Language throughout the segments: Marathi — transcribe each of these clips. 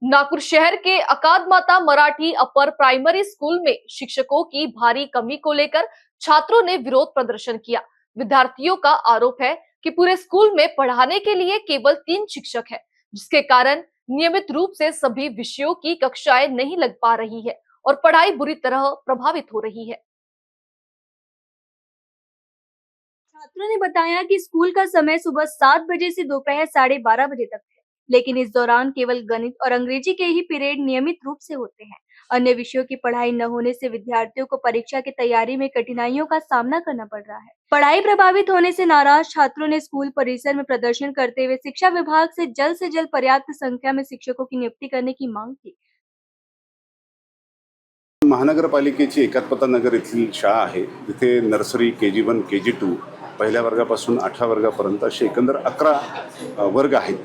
नागपुर शहर के अकाद माता मराठी अपर प्राइमरी स्कूल में शिक्षकों की भारी कमी को लेकर छात्रों ने विरोध प्रदर्शन किया। विद्यार्थियों का आरोप है कि पूरे स्कूल में पढ़ाने के लिए केवल 3 शिक्षक हैं, जिसके कारण नियमित रूप से सभी विषयों की कक्षाएं नहीं लग पा रही है और पढ़ाई बुरी तरह प्रभावित हो रही है। छात्रों ने बताया कि स्कूल का समय सुबह 7 बजे से दोपहर 12:30 बजे तक है, लेकिन इस दौरान केवल गणित और अंग्रेजी के ही पीरियड नियमित रूप से होते हैं। अन्य विषयों की पढ़ाई न होने से विद्यार्थियों को परीक्षा की तैयारी में कठिनाइयों का सामना करना पड़ रहा है। पढ़ाई प्रभावित होने से नाराज छात्रों ने स्कूल परिसर में प्रदर्शन करते हुए शिक्षा विभाग से जल्द पर्याप्त संख्या में शिक्षकों की नियुक्ति करने की मांग की। महानगरपालिकेची एकात्मता नगर येथील शाळा आहे, जिथे नर्सरी KG1 KG2 पहिल्या वर्गापासून 8व्या वर्गापर्यंत असे एकंदर 11 वर्ग आहेत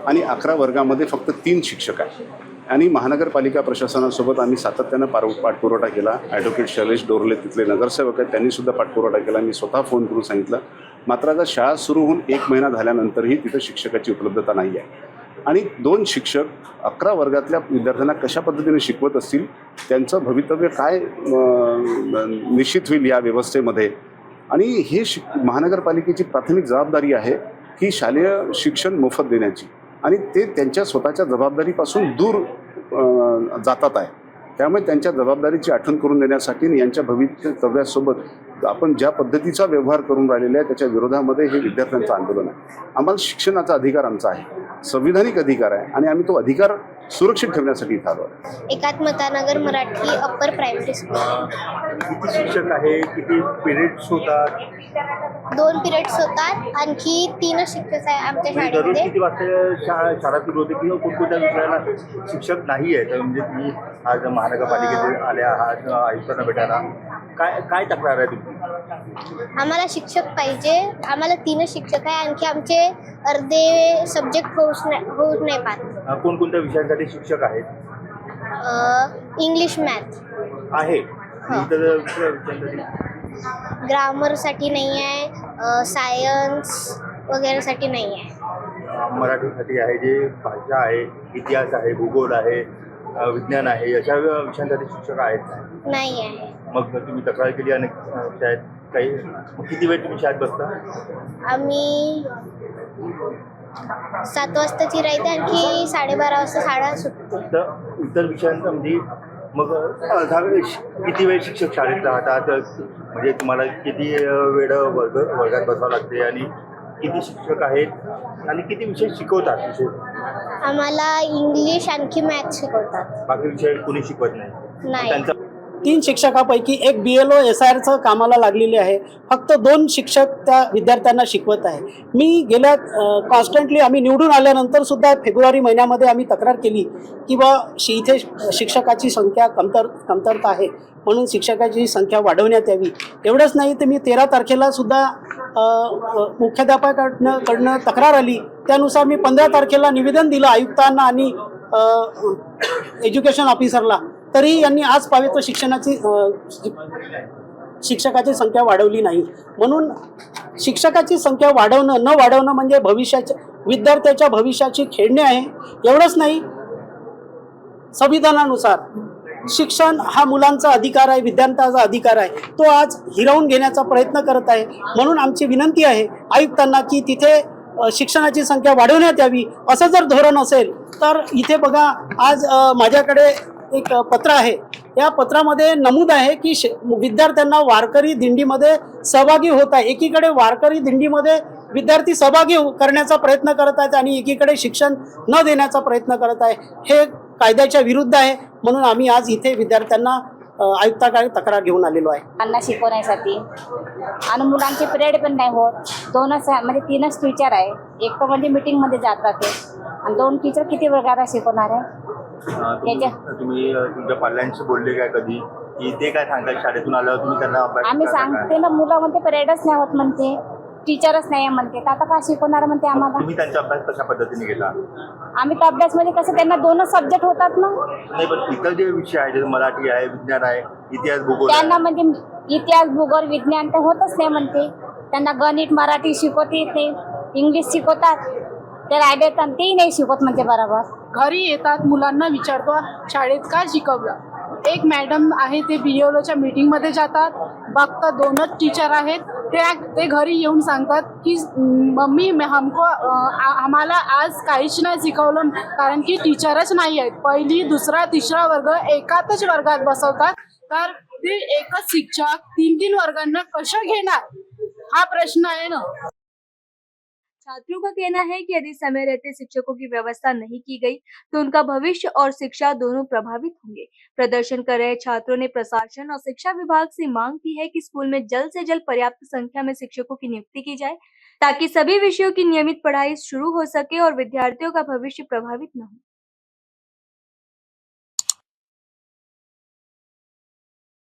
आणि 11 वर्गामध्ये फक्त 3 शिक्षक आहेत आणि महानगरपालिका प्रशासनासोबत आम्ही सातत्याने पाठपुरावा केला। ॲडव्होकेट शैलेश डोरले तिथले नगरसेवक आहेत, त्यांनी सुद्धा पाठपुरावा केला। मी स्वतः फोन करून सांगितलं, मात्र आता शाळा सुरू होऊन 1 महिना झाल्यानंतरही तिथे शिक्षकाची उपलब्धता नाही आहे आणि 2 शिक्षक 11 वर्गातल्या विद्यार्थ्यांना कशा पद्धतीने शिकवत असतील, त्यांचं भवितव्य काय निश्चित होईल या व्यवस्थेमध्ये। आणि हे महानगरपालिकेची प्राथमिक जबाबदारी आहे की शालेय शिक्षण मोफत देण्याची, आणि ते त्यांच्या स्वतःच्या जबाबदारीपासून दूर जातात आहे। त्यामुळे त्यांच्या जबाबदारीची आठवण करून देण्यासाठी यांच्या भवितव्यासोबत आपण ज्या पद्धतीचा व्यवहार करून राहिलेला आहे त्याच्या विरोधामध्ये हे विद्यार्थ्यांचं आंदोलन आहे। आम्हाला शिक्षणाचा अधिकार आमचा आहे, संविधानिक अधिकार आहे आणि आम्ही तो अधिकार सुरक्षित ठेवण्यासाठी इथं आलो आहे। एकात्मता नगर मराठी अपर प्राइमरी स्कूल। किती शिक्षक आहे, किती पिरियड्स होतात? 2 पिरियड्स होतात, आणखी 3 शिक्षक आहे आमच्या दररोज शाळेमध्ये। किती वाजता शाळा सुरू होते किंवा कोणत्या विषयाला शिक्षक नाही आहेत? म्हणजे तुम्ही आज महानगरपालिकेत आले आहात आयुक्तांना भेटायला, काय तक्रार आहे तुमची? आम्हाला शिक्षक पाहिजे, आम्हाला 3 शिक्षक आहे, आणखी आमचे अर्धे सब्जेक्ट होऊ नाही पाहत। कोणकोणत्या विषयांसाठी शिक्षक आहेत? इंग्लिश मॅथ आहे, ग्रामरसाठी नाही आहे, सायन्स वगैरेसाठी नाही आहे। मराठीसाठी आहे, जे भाषा आहे, इतिहास आहे, भूगोल आहे, विज्ञान आहे, अशा विषयांसाठी शिक्षक आहेत नाही आहे। मग तुम्ही तक्रार केली आणि शाळेत काही किती वेळ तुम्ही शाळेत बसता? आम्ही 7 वाजताची राहते, आणखी 12:30 वाजता शाळा सुटते। तर इतर विषयांचा म्हणजे मग किती वेळ शिक्षक शाळेत राहतात? म्हणजे तुम्हाला किती वेळ वर्गात बसावं लागते आणि किती शिक्षक आहेत आणि किती विषय शिकवतात? विषय आम्हाला इंग्लिश आणखी मॅथ शिकवतात, बाकी विषय कोणी शिकवत नाही। त्यांचा 3 शिक्षकापैकी एक BLO SIRचं कामाला लागलेले आहे, फक्त 2 शिक्षक त्या विद्यार्थ्यांना शिकवत आहे। मी गेल्या कॉन्स्टंटली आम्ही निवडून आल्यानंतर सुद्धा फेब्रुवारी महिन्यामध्ये आम्ही तक्रार केली की इथे शिक्षकाची संख्या कमतरता आहे, म्हणून शिक्षकाची संख्या वाढवण्यात यावी। एवढंच नाही तर मी 13 तारखेला सुद्धा मुख्याध्यापकाकडनं तक्रार आली, त्यानुसार मी 15 तारखेला निवेदन दिलं आयुक्तांना आणि एज्युकेशन ऑफिसरला, तरी यांनी आज पावे तर शिक्षकाची संख्या वाढवली नाही। म्हणून शिक्षकाची संख्या वाढवणं न वाढवणं म्हणजे विद्यार्थ्याच्या भविष्याची खेळणे आहे। एवढंच नाही, संविधानानुसार शिक्षण हा मुलांचा अधिकार आहे, विद्यार्थ्यांचा अधिकार आहे, तो आज हिरावून घेण्याचा प्रयत्न करत आहे। म्हणून आमची विनंती आहे आयुक्तांना की तिथे शिक्षणाची संख्या वाढवण्यात यावी। असं जर धोरण असेल तर इथे बघा, आज माझ्याकडे एक पत्र आहे, या पत्रामध्ये नमूद आहे की विद्यार्थ्यांना वारकरी दिंडीमध्ये सहभागी होत आहे। एकीकडे वारकरी दिंडीमध्ये विद्यार्थी सहभागी करण्याचा प्रयत्न करत आहेत आणि एकीकडे शिक्षण न देण्याचा प्रयत्न करत आहे, हे कायद्याच्या विरुद्ध आहे। म्हणून आम्ही आज इथे विद्यार्थ्यांना आयुक्ताकडे तक्रार घेऊन आलेलो आहे। मुलांना शिकवण्यासाठी आणि मुलांचे पिरियड पण नाही होत। 2च म्हणजे 3च टीचर आहे, एक तर म्हणजे मीटिंगमध्ये जातात ते, आणि 2 टीचर किती वर्गाला शिकवणार आहे? तुम्ही तुमच्या पाल्यांशी बोलले काय कधी की ते काय सांगतात शाळेतून आल्यावर तुम्ही त्यांना? आम्ही सांगते ना, मुलं म्हणते पिरियडच नाही होत म्हणते, टीचरच नाही म्हणते, आता काय शिकवणार म्हणते आम्हाला। तुम्ही त्यांचा अभ्यास कशा पद्धतीने केला? आम्ही तर अभ्यास म्हणजे कसं, त्यांना 2च सब्जेक्ट होतात ना। नाही, पण इतर जे विषय आहे, जसं मराठी आहे, विज्ञान आहे, इतिहास भूगोल, त्यांना म्हणजे इतिहास भूगोल विज्ञान तर होतच नाही म्हणते। त्यांना गणित मराठी शिकवते, ते इंग्लिश शिकवतात, ते राहिले तर तेही नाही शिकवत म्हणजे बरोबर. घरी येतात, मुलांना विचारतो शाळेत काय शिकवलं. एक मॅडम आहे ते BLOच्या मीटिंगमध्ये जातात, बघतात 2च टीचर आहेत, ते घरी येऊन सांगतात की मम्मी आम्हाला आज काहीच नाही शिकवलं कारण की टीचरच नाही आहेत. पहिली, दुसरा, तिसरा वर्ग एकाच वर्गात बसवतात, तर ते एकच शिक्षक 3-3 वर्गांना कसं घेणार हा प्रश्न आहे ना. छात्रों का कहना है कि यदि समय रहते शिक्षकों की व्यवस्था नहीं की गई तो उनका भविष्य और शिक्षा दोनों प्रभावित होंगे। प्रदर्शन कर रहे छात्रों ने प्रशासन और शिक्षा विभाग से मांग की है कि स्कूल में जल्द से जल्द पर्याप्त संख्या में शिक्षकों की नियुक्ति की जाए ताकि सभी विषयों की नियमित पढ़ाई शुरू हो सके और विद्यार्थियों का भविष्य प्रभावित न हो।